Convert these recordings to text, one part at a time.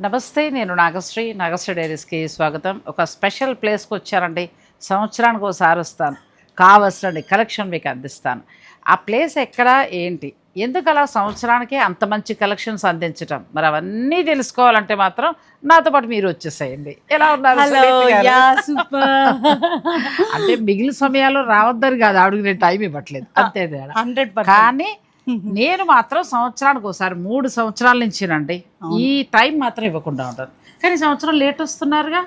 నమస్తే, నేను నాగశ్రీ. నాగశ్రీ డైరీస్కి స్వాగతం. ఒక స్పెషల్ ప్లేస్కి వచ్చారండి. సంవత్సరానికి ఒకసారి వస్తాను, కావలసిన కలెక్షన్ మీకు అందిస్తాను. ఆ ప్లేస్ ఎక్కడ, ఏంటి, ఎందుకు అలా సంవత్సరానికి అంత మంచి కలెక్షన్స్ అందించటం, మరి అవన్నీ తెలుసుకోవాలంటే మాత్రం నాతో పాటు మీరు వచ్చేసేయండి. ఎలా ఉన్నారు? అంటే మిగిలిన సమయాల్లో రావద్దని కాదు, ఆవిడకి నేను టైం ఇవ్వట్లేదు అంతే. 100%. కానీ నేను మాత్రం సంవత్సరానికి ఒకసారి 3 సంవత్సరాల నుంచినండి ఈ టైం మాత్రం ఇవ్వకుండా ఉంటాను. కానీ సంవత్సరం లేట్ వస్తున్నారుగా,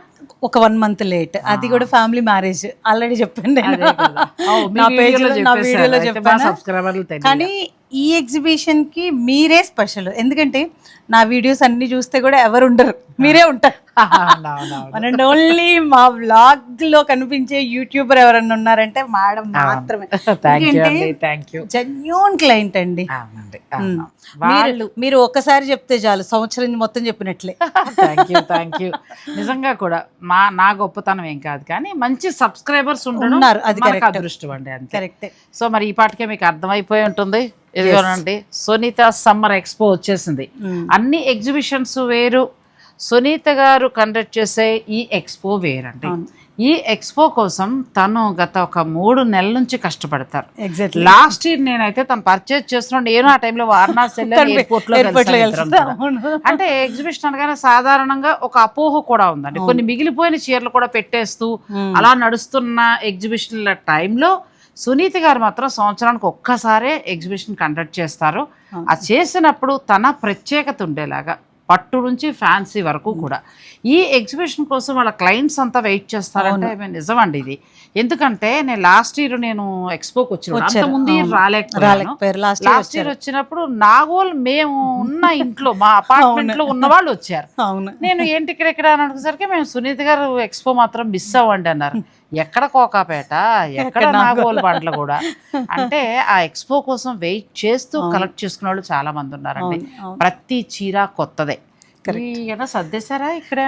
ఒక 1 month లేట్. అది కూడా ఫ్యామిలీ మ్యారేజ్ ఆల్రెడీ చెప్పాను నేను. నా వీడియోలో చెప్పాను. సబ్స్క్రైబర్లు కానీ ఈ ఎగ్జిబిషన్ కి మీరే స్పెషల్. ఎందుకంటే నా వీడియోస్ అన్ని చూస్తే కూడా ఎవరు ఉండరు, మీరే ఉంటారు. అండ్ ఓన్లీ మా వ్లాగ్ లో కనిపించే యూట్యూబర్ ఎవరన్నా ఉన్నారంటే మేడం మాత్రమే. జెన్యూన్ క్లయింట్ అండి. మీరు ఒక్కసారి చెప్తే చాలు, సంవత్సరం మొత్తం చెప్పినట్లే. Thank you. నిజంగా కూడా నా గొప్పతనం ఏం కాదు, కానీ మంచి సబ్స్క్రైబర్స్ ఉన్నారు, అది అదృష్టం అండి. అంతే. కరెక్టే. సో మరి ఈ పాటికే మీకు అర్థమైపోయి ఉంటుంది. ఇదిగోనండి, సునీత సమ్మర్ ఎక్స్పో వచ్చేసింది. అన్ని ఎగ్జిబిషన్స్ వేరు, సునీత గారు కండక్ట్ చేసే ఈ ఎక్స్పో వేరండి. ఈ ఎక్స్పో కోసం తను గత ఒక 3 నెలల నుంచి కష్టపడతారు. లాస్ట్ ఇయర్ నేనైతే తను పర్చేజ్ చేస్తున్నాడు, నేను ఆ టైంలో వారణాసి ఎయిర్పోర్ట్ లో. అంటే ఎగ్జిబిషన్ అనగానే సాధారణంగా ఒక అపోహ కూడా ఉందండి. కొన్ని మిగిలిపోయిన చీరలు కూడా పెట్టేస్తూ అలా నడుస్తున్న ఎగ్జిబిషన్ల టైంలో సునీత గారు మాత్రం సంవత్సరానికి ఒక్కసారే ఎగ్జిబిషన్ కండక్ట్ చేస్తారు. అది చేసినప్పుడు తన ప్రత్యేకత ఉండేలాగా పట్టు నుంచి ఫ్యాన్సీ వరకు కూడా ఈ ఎగ్జిబిషన్ కోసం వాళ్ళ క్లయింట్స్ అంతా వెయిట్ చేస్తారంటే నిజమండి ఇది. ఎందుకంటే నేను లాస్ట్ ఇయర్ నేను ఎక్స్పోకి వచ్చిన ముందు రాలేకపోయాను. లాస్ట్ ఇయర్ వచ్చినప్పుడు నాగోల్ మేము ఉన్న ఇంట్లో మా అపార్ట్మెంట్ లో ఉన్న వాళ్ళు వచ్చారు. నేను ఏంటి ఇక్కడ అని అడిగేసరికి మేము సునీత గారు ఎక్స్పో మాత్రం మిస్ అవ్వండి అన్నారు. ఎక్కడ కోకాపేట, ఎక్కడ నాగోల్ బండ్లు కూడా. అంటే ఆ ఎక్స్పో కోసం వెయిట్ చేస్తూ కలెక్ట్ చేసుకునే వాళ్ళు చాలా మంది ఉన్నారండి. ప్రతి చీర కొత్తదే. సర్దేశారా? ఇక్కడే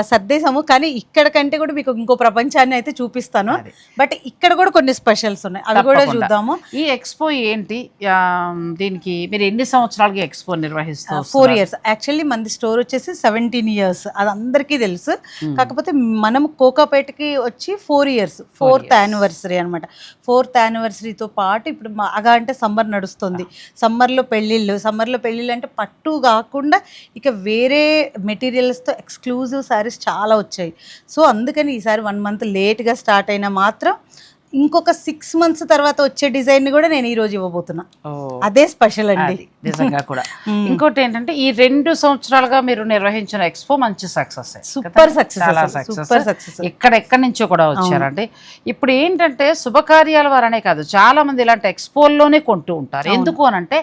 సర్దేశాము, కానీ ఇక్కడ కంటే కూడా మీకు ఇంకో ప్రపంచాన్ని అయితే చూపిస్తాను. బట్ ఇక్కడ కూడా కొన్ని స్పెషల్స్ ఉన్నాయి, అవి కూడా చూద్దాము. ఈ ఎక్స్పో ఏంటి, దీనికి మీరు ఎన్ని సంవత్సరాలకి ఎక్స్పో నిర్వహిస్తారు? 4 years. యాక్చువల్లీ మనది స్టోర్ వచ్చేసి 17 years, అది అందరికీ తెలుసు. కాకపోతే మనం కోకాపేటకి వచ్చి 4 years, 4th anniversary అనమాట. 4th anniversaryతో పాటు ఇప్పుడు బాగా అంటే సమ్మర్ నడుస్తుంది. సమ్మర్లో పెళ్ళిళ్ళు అంటే పట్టు కాకుండా ఇక వేరే మెటీరియల్స్తో ఎక్స్క్లూజివ్ శారీస్ చాలా వచ్చాయి. సో అందుకని ఈసారి 1 month లేట్గా స్టార్ట్ అయినా మాత్రం ఇంకొక 6 months తర్వాత వచ్చే డిజైన్ కూడా నేను ఈ రోజు ఇవ్వబోతున్నా. అదే స్పెషల్ అండి నిజంగా కూడా. ఇంకోటి ఏంటంటే ఈ 2 సంవత్సరాలుగా మీరు నిర్వహించిన ఎక్స్పో మంచి సక్సెస్, సూపర్ సక్సెస్. ఎక్కడెక్కడి నుంచో కూడా వచ్చారండి. ఇప్పుడు ఏంటంటే శుభకార్యాల వారనే కాదు, చాలా మంది ఇలాంటి ఎక్స్పోల్లోనే కొంటూ ఉంటారు. ఎందుకు అని అంటే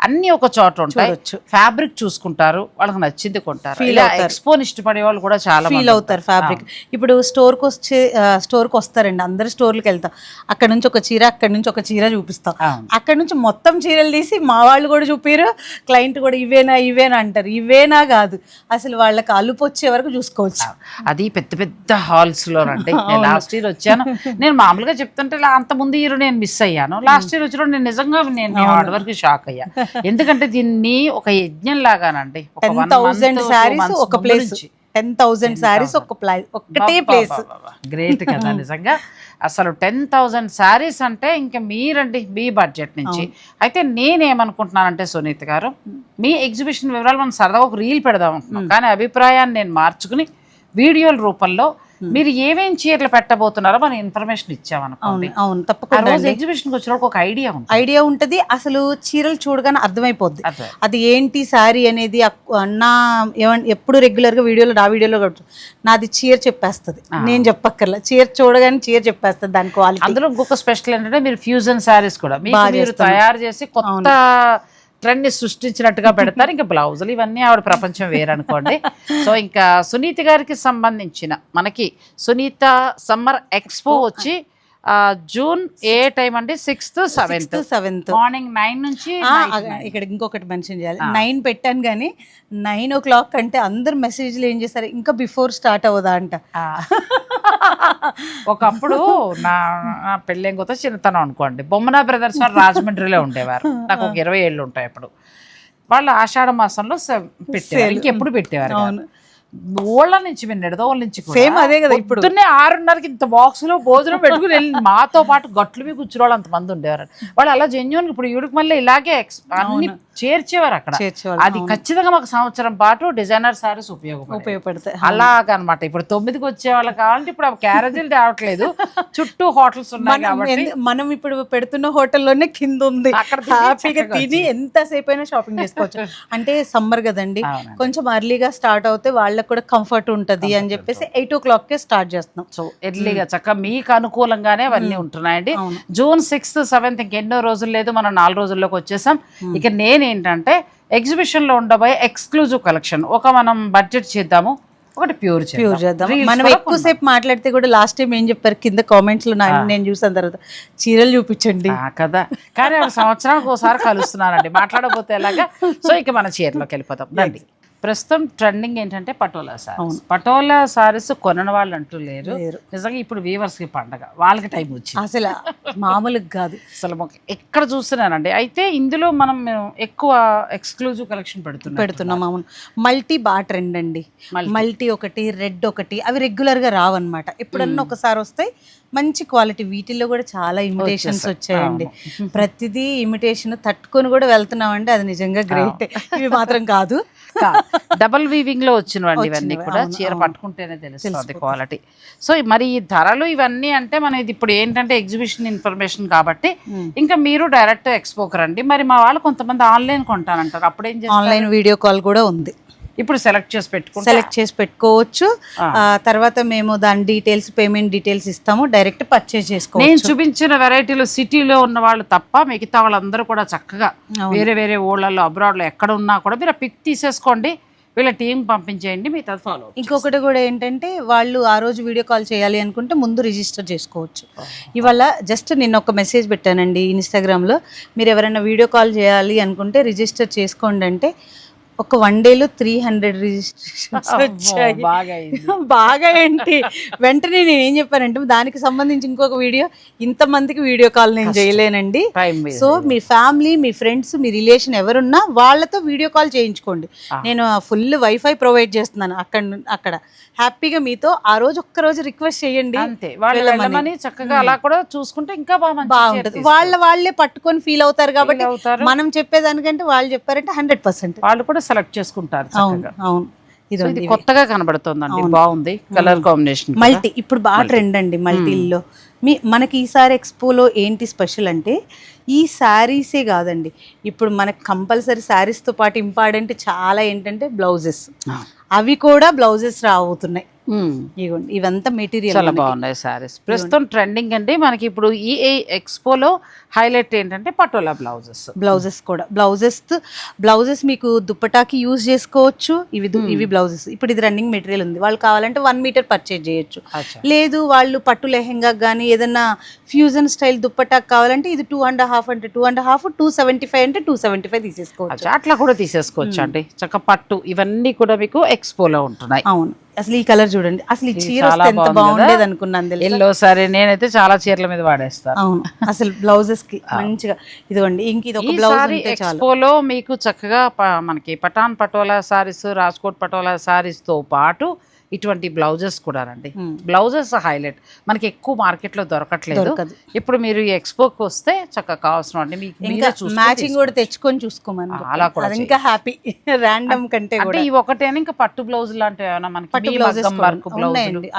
అన్ని ఒక చోట ఉంటాయి, ఫ్యాబ్రిక్ చూసుకుంటారు, వాళ్ళకి నచ్చింది కొంటారు. ఇలా ఎక్స్పోని ఇష్టపడే వాళ్ళు కూడా చాలా ఫీల్ అవుతారు. ఫ్యాబ్రిక్ ఇప్పుడు స్టోర్కి వస్తారండి, అందరు స్టోర్లకు వెళ్తాం, అక్కడ నుంచి ఒక చీర చూపిస్తాం, అక్కడ నుంచి మొత్తం చీరలు తీసి మా వాళ్ళు కూడా చూపిరు, క్లయింట్ కూడా ఇవేనా అంటారు. ఇవేనా కాదు, అసలు వాళ్ళకి అలుపు వచ్చే వరకు చూసుకోవచ్చు. అది పెద్ద పెద్ద హాల్స్ లో అండి. నేను లాస్ట్ ఇయర్ వచ్చాను, నేను మామూలుగా చెప్తుంటే అంత ముందు ఇయర్ నేను మిస్ అయ్యాను. లాస్ట్ ఇయర్ వచ్చిన నేను నిజంగా హార్డ్ వరకు షాక్ అయ్యా. ఎందుకంటే దీన్ని ఒక యజ్ఞం లాగానండి. 10,000 sarees ఒక ప్లేస్, 10,000 sarees ఒక్కటే ప్లేస్. గ్రేట్ కదా నిజంగా. అసలు 10,000 sarees అంటే ఇంకా మీరండి మీ బడ్జెట్ నుంచి. అయితే నేనేమనుకుంటున్నానంటే సునీత గారు, మీ ఎగ్జిబిషన్ వివరాలు మనం సరదాగా ఒక రీల్ పెడదాం అనుకున్నాం, కానీ అభిప్రాయాన్ని నేను మార్చుకుని వీడియోల రూపంలో మీరు ఏమేం చీరలు పెట్టబోతున్నారో మనం ఇన్ఫర్మేషన్ ఇచ్చామనుకోండి. అవును, తప్పకుండా. ఎగ్జిబిషన్కి వచ్చిన ఒక ఐడియా ఉంటుంది. అసలు చీరలు చూడగానే అర్థమైపోద్ది అది ఏంటి శారీ అనేది. ఎప్పుడు రెగ్యులర్గా నా వీడియోలో నాది చీర చెప్పేస్తుంది, నేను చెప్పక్కర్లా. చీర చూడగానే చీర చెప్పేస్తుంది దాని క్వాలిటీ. అందులో ఇంకొక స్పెషల్ ఏంటంటే మీరు ఫ్యూజన్ శారీస్ కూడా మీరు తయారు చేసి కొత్త ట్రెండ్ ని సృష్టించినట్టుగా పెడతారు. ఇంకా బ్లౌజులు ఇవన్నీ ఆవిడ ప్రపంచం వేరనుకోండి. సో ఇంకా సునీత గారికి సంబంధించిన మనకి సునీత సమ్మర్ ఎక్స్పో వచ్చి జూన్ ఏ టైం అండి? 6th, 7th మార్నింగ్ 9 నుంచి. ఇక్కడ ఇంకొకటి మెన్షన్ చేయాలి, 9 పెట్టాను కానీ 9 o'clock అంటే అందరు మెసేజ్లు ఏం చేస్తారు, ఇంకా బిఫోర్ స్టార్ట్ అవ్వదా అంట. ఒకప్పుడు నా పెళ్ళేం కొత్త చిన్నతనం అనుకోండి, బొమ్మనా బ్రదర్స్ వారు రాజమండ్రిలో ఉండేవారు. నాకు ఒక 20 ఏళ్ళు ఉంటాయి. అప్పుడు వాళ్ళు ఆషాఢ మాసంలో పెట్టేవారు, ఇంకెప్పుడు పెట్టేవారు. ఊళ్ళ నుంచి నిడదోళ్ళ నుంచి సేమ్ అదే కదా ఇప్పుడు. పొద్దున్నే 6:30కి ఇంత బాక్స్ లో భోజనం పెట్టుకుని వెళ్ళి మాతో పాటు గట్లు మీద కూర్చుని వాళ్ళు అంతమంది ఉండేవారు. వాళ్ళు అలా జెన్యున్. ఇప్పుడు ఈవిడికి మళ్ళీ ఇలాగే అన్ని చేర్చేవారు అక్కడ. అది ఖచ్చితంగా మాకు సంవత్సరం పాటు డిజైనర్ సారీస్ ఉపయోగపడతాయి అలాగనమాట. ఇప్పుడు 9కి వచ్చే వాళ్ళకి కావాలంటే ఇప్పుడు క్యారేజీలు తేవట్లేదు, చుట్టూ హోటల్స్ ఉన్నాయి కాబట్టి మనం ఇప్పుడు పెడుతున్న హోటల్లోనే కింద ఉంది, అక్కడ హ్యాపీగా తిని ఎంతసేపు అయినా షాపింగ్ చేసుకోవచ్చు. అంటే సమ్మర్ కదండి, కొంచెం అర్లీగా స్టార్ట్ అవుతే వాళ్ళకి కూడా కంఫర్ట్ ఉంటది అని చెప్పేసి 8 o'clock స్టార్ట్ చేస్తున్నాం. సో ఎర్లీగా చక్కగా మీకు అనుకూలంగానే అవన్నీ ఉంటున్నాయండి. June 6th 7th ఇంకెన్నో రోజులు లేదు, మనం 4 రోజుల్లోకి వచ్చేసాం. ఇక నేనేంటంటే ఎగ్జిబిషన్ లో ఉండబోయే ఎక్స్క్లూజివ్ కలెక్షన్ ఒక మనం బడ్జెట్ చేద్దాము, ఒకటి ప్యూర్ చేద్దాం. మనం ఎక్కువసేపు మాట్లాడితే కూడా లాస్ట్ టైం ఏం చెప్పారు కింద కామెంట్స్ లో నేను చూసిన తర్వాత చీరలు చూపించండి కదా. కానీ సంవత్సరానికి ఒకసారి కలుస్తున్నానండి, మాట్లాడకపోతే ఎలాగా. సో ఇక మన చీరలోకి వెళ్ళిపోతాం రండి. ప్రస్తుతం ట్రెండింగ్ ఏంటంటే పటోలా సారీస్. పటోలా సారీస్ కొనని వాళ్ళు అంటూ లేరు. నిజంగా ఇప్పుడు వీవర్స్ కి పండగ, వాళ్ళకి టైం వచ్చింది, అసలు మామూలుగా కాదు. అసలు ఎక్కడ చూస్తున్నానండి. అయితే ఇందులో మనం ఎక్కువ ఎక్స్క్లూజివ్ కలెక్షన్ పెడుతున్నాం. అవును, మల్టీ బాగా ట్రెండ్ అండి. మల్టీ ఒకటి, రెడ్ ఒకటి, అవి రెగ్యులర్ గా రావన్నమాట. ఎప్పుడన్నా ఒకసారి వస్తాయి, మంచి క్వాలిటీ. వీటిల్లో కూడా చాలా ఇమిటేషన్స్ వచ్చాయండి. ప్రతిదీ ఇమిటేషన్ తట్టుకొని కూడా వెళ్తున్నామండి, అది నిజంగా గ్రేట్. ఇవి మాత్రం కాదు, డబల్ వీవింగ్ లో వచ్చినవండి ఇవన్నీ కూడా. చీర పట్టుకుంటేనే తెలుస్తుంది క్వాలిటీ. సో మరి ఈ ధరలు ఇవన్నీ అంటే మన ఇది ఇప్పుడు ఏంటంటే ఎగ్జిబిషన్ ఇన్ఫర్మేషన్ కాబట్టి ఇంకా మీరు డైరెక్ట్ ఎక్స్పోకి రండి. మరి మా వాళ్ళు కొంతమంది ఆన్లైన్ కొంటానంటారు, అప్పుడేం చేస్తారు? ఆన్లైన్ వీడియో కాల్ కూడా ఉంది. ఇప్పుడు సెలెక్ట్ చేసి పెట్టుకోవచ్చు. తర్వాత మేము దాని డీటెయిల్స్, పేమెంట్ డీటెయిల్స్ ఇస్తాము, డైరెక్ట్ పర్చేజ్ చేసుకోవచ్చు. నేను చూపించిన వెరైటీలు సిటీలో ఉన్న వాళ్ళు తప్ప మిగతా వాళ్ళందరూ కూడా చక్కగా వేరే వేరే ఊళ్ళల్లో అబ్రాడ్లో ఎక్కడ ఉన్నా కూడా మీరు పిక్ తీసేసుకోండి, వీళ్ళ టీం పంపించేయండి, మిగతా ఫాలో. ఇంకొకటి కూడా ఏంటంటే వాళ్ళు ఆ రోజు వీడియో కాల్ చేయాలి అనుకుంటే ముందు రిజిస్టర్ చేసుకోవచ్చు. ఇవాళ జస్ట్ నిన్న ఒక మెసేజ్ పెట్టానండి ఇన్స్టాగ్రామ్లో, మీరు ఎవరైనా వీడియో కాల్ చేయాలి అనుకుంటే రిజిస్టర్ చేసుకోండి అంటే ఒక 1 dayలో 300 రిజిస్ట్రేషన్స్ వచ్చాయి. బాగా ఏంటి వెంటనే నేను ఏం చెప్పానంటే దానికి సంబంధించి ఇంకొక వీడియో, ఇంతమందికి వీడియో కాల్ నేను చేయలేనండి. సో మీ ఫ్యామిలీ, మీ ఫ్రెండ్స్, మీ రిలేషన్ ఎవరున్నా వాళ్ళతో వీడియో కాల్ చేయించుకోండి. నేను ఫుల్ వైఫై ప్రొవైడ్ చేస్తున్నాను అక్కడ. హ్యాపీగా మీతో ఆ రోజు ఒక్కరోజు రిక్వెస్ట్ చేయండి, అంతే. వాళ్ళని చక్కగా అలా కూడా చూసుకుంటే ఇంకా బాగుంటుంది. వాళ్ళే పట్టుకొని ఫీల్ అవుతారు కాబట్టి మనం చెప్పేదానికంటే వాళ్ళు చెప్పారంటే 100% వాళ్ళు కూడా సెలెక్ట్ చేసుకుంటారు. అవును, ఇది కొత్తగా కనబడుతుందండి, బాగుంది కలర్ కాంబినేషన్. మల్టీ ఇప్పుడు బాగా ట్రెండ్ అండి మల్టీల్లో. మనకి ఈసారి ఎక్స్పోలో ఏంటి స్పెషల్ అంటే ఈ శారీసే కాదండి, ఇప్పుడు మనకి కంపల్సరీ శారీస్తో పాటు ఇంపార్టెంట్ చాలా ఏంటంటే బ్లౌజెస్. అవి కూడా బ్లౌజెస్ రాబోతున్నాయి. ఇవంతా మెటీరియల్ చాలా బాగున్నాయి సారీస్. ప్రస్తుతం ట్రెండింగ్ అండి మనకి ఇప్పుడు ఈ ఎక్స్పోలో హైలైట్ ఏంటంటే పటోలా బ్లౌజెస్ కూడా. బ్లౌజెస్ మీకు దుప్పటాకి యూజ్ చేసుకోవచ్చు. ఇవి బ్లౌజెస్ ఇప్పుడు ఇది రన్నింగ్ మెటీరియల్ ఉంది, వాళ్ళు కావాలంటే 1 మీటర్ పర్చేజ్ చేయొచ్చు. లేదు వాళ్ళు పట్టు లెహెంగా కానీ ఏదన్నా ఫ్యూజన్ స్టైల్ దుప్పటాకి కావాలంటే ఇది 2.5 అంటే 2.5, 275 అంటే 275 తీసేసుకోవచ్చు. అట్లా కూడా తీసేసుకోవచ్చు అండి. చక్క పట్టు ఇవన్నీ కూడా మీకు ఎక్స్పోలో ఉంటున్నాయి. అవును, అసలు ఈ కలర్ చూడండి, అసలు ఈ చీర ఎంత బాగుండేది అనుకున్నాను. ఎల్లో సారీ నేనైతే చాలా చీరల మీద వాడేస్తాను. అవును, అసలు బ్లౌజెస్ కి మంచిగా ఇదిగోండి. ఇంక ఇది ఒక బ్లౌజ్ ఎక్స్పోలో మీకు చక్కగా మనకి పఠాన్ పటోలా సారీస్, రాజ్కోట్ పటోలా సారీస్ తో పాటు ఇటువంటి బ్లౌజెస్ కూడా రండి. బ్లౌజెస్ హైలైట్ మనకి ఎక్కువ మార్కెట్ లో దొరకట్లేదు. ఇప్పుడు మీరు ఈ ఎక్స్పోకి వస్తే చక్కగా కావాల్సిన మ్యాచింగ్ కూడా తెచ్చుకొని చూసుకోమని అలా కూడా ఇంకా హ్యాపీ. ర్యాండమ్ కంటే అంటే ఈ ఒకటేనా ఇంకా పట్టు బ్లౌజ్ లాంటివి ఏమైనా మనకి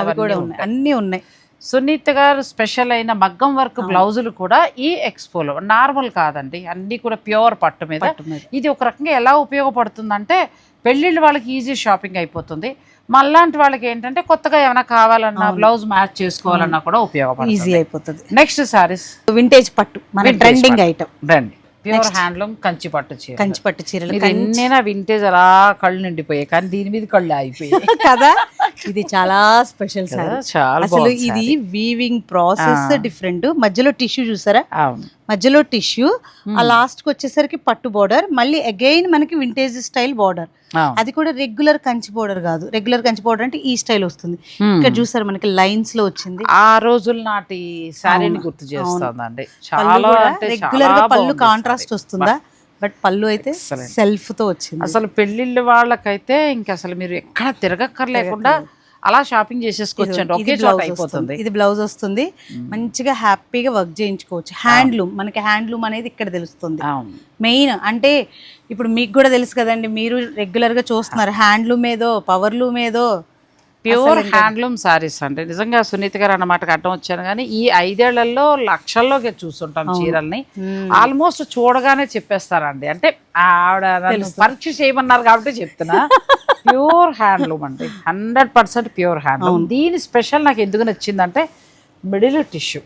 అవి కూడా ఉన్నాయి, అన్ని ఉన్నాయి. సునీత గారు స్పెషల్ అయిన మగ్గం వర్క్ బ్లౌజులు కూడా ఈ ఎక్స్పోలో నార్మల్ కాదండి, అన్ని కూడా ప్యూర్ పట్టు మీద. ఇది ఒక రకంగా ఎలా ఉపయోగపడుతుందంటే పెళ్ళిళ్ళు వాళ్ళకి ఈజీ షాపింగ్ అయిపోతుంది. మళ్ళాంటి వాళ్ళకి ఏంటంటే కొత్తగా ఏమైనా కావాలన్నా బ్లౌజ్ మ్యాచ్ చేసుకోవాలన్నా కూడా ఉపయోగపడుతుంది, ఈజీ అయిపోతుంది. నెక్స్ట్ సారీస్ వింటేజ్ పట్టు, మన ట్రెండింగ్ ఐటమ్ రండి. ప్యూర్ హ్యాండ్లూమ్ కంచి పట్టు చీరలు ఎన్నైనా వింటేజ్ అలా కళ్ళు నిండిపోయాయి, కానీ దీని మీద కళ్ళు ఆగిపోయాయి కదా. ఇది చాలా స్పెషల్ సార్. అసలు ఇది వీవింగ్ ప్రాసెస్ డిఫరెంట్. మధ్యలో టిష్యూ చూసారా, మధ్యలో టిష్యూ, ఆ లాస్ట్ కి వచ్చేసరికి పట్టు బోర్డర్, మళ్ళీ అగైన్ మనకి వింటేజ్ స్టైల్ బోర్డర్. అది కూడా రెగ్యులర్ కంచి బోర్డర్ కాదు. రెగ్యులర్ కంచి బోర్డర్ అంటే ఈ స్టైల్ వస్తుంది. ఇక్కడ చూసారు మనకి లైన్స్ లో వచ్చింది. ఆ రోజుల నాటి శారీని గుర్తు చేస్తుందండి. చాలా రెగ్యులర్ గా పళ్ళు కాంట్రాస్ట్ వస్తుందా, బట్ పళ్ళు అయితే సెల్ఫ్ తో వచ్చింది. అసలు పెళ్లిళ్ళు వాళ్ళకైతే ఇంకా అసలు మీరు ఎక్కడ తిరగక్కర్లేకుండా అలా షాపింగ్ చేసేసుకోవచ్చు, ఒకే చోట అయిపోతుంది. ఇది బ్లౌజ్ వస్తుంది, మంచిగా హ్యాపీగా వర్క్ చేయించుకోవచ్చు. హ్యాండ్లూమ్, మనకి హ్యాండ్లూమ్ అనేది ఇక్కడ తెలుస్తుంది మెయిన్. అంటే ఇప్పుడు మీకు కూడా తెలుసు కదండి, మీరు రెగ్యులర్ గా చూస్తున్నారు హ్యాండ్లూమ్ ఏదో పవర్లూమ్ ఏదో ప్యూర్ హ్యాండ్లూమ్ సారీస్ అంటే నిజంగా సునీత గారు అన్నమాటకు అడ్డం వచ్చాను. కానీ ఈ 5 ఏళ్లలో లక్షల్లోకి చూస్తుంటాం చీరల్ని. ఆల్మోస్ట్ చూడగానే చెప్పేస్తారండి. అంటే ఆవిడ పరీక్ష చేయమన్నారు కాబట్టి చెప్తున్నా. ప్యూర్ హ్యాండ్లూమ్ అండి, 100% ప్యూర్ హ్యాండ్లూమ్. దీని స్పెషల్ నాకు ఎందుకు నచ్చిందంటే మిడిల్ టిష్యూ.